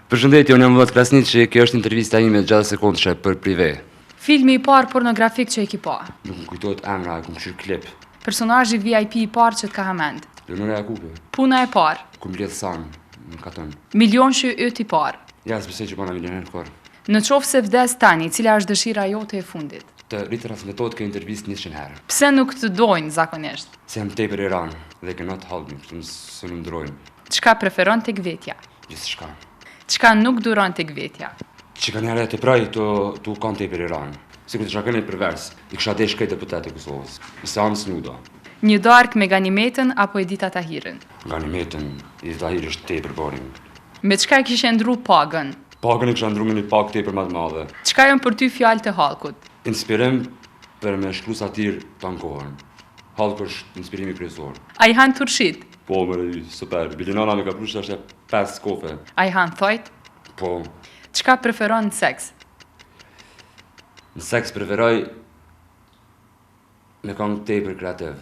Përshëndetje, unë jam Vullnet Krasniqi, kjo është intervista ime 6 sekondëshe për prive. Filmi I parë pornografik që e ki pa. Nuk më kujtohet emra, ku më qyrë klip. Personazhi VIP I parë që t'ka hamend. Leonora Jakupi. Puna e parë. Ku më lidh san, më katon. Milion që yt I parë. Ja, s'besoj që bana milioner kor. Në qoftë se vdes tani, cila është dëshira jote e fundit? Të ritransmetohet kjo intervistë 100 herë. Pse nuk të dojnë zakonisht? Se jam tepër i ranë, they cannot hold me, kështu së më ndrojnë. Çka preferon tek vetja? Gjithçka. Çka nuk duron tek vetja? Që kanë herë të praj, tu kanë tepër i ranë. Sikur të shakën e përvers, I kisha desh këtë deputet e Kosovës. Seancë nuda. Një darkë me Ganimetën apo Edita Tahirin? Ganimetën, Edita Tahiri është tepër boring. Me çka e kishe ndru pagën? Pagën e kisha ndru me një pagë tepër më të madhe. Çka janë për ty fjalët e Hallkut? Inspirim për me shkru satir të ankohen. Hallku është inspirimi kryesor. A I han turshit? Po, më super. Bilinana me ka prush është 5 kofe. A I han thojt? Po, Çka preferon në seks? në seks preferoj me këngë tepër kreativ.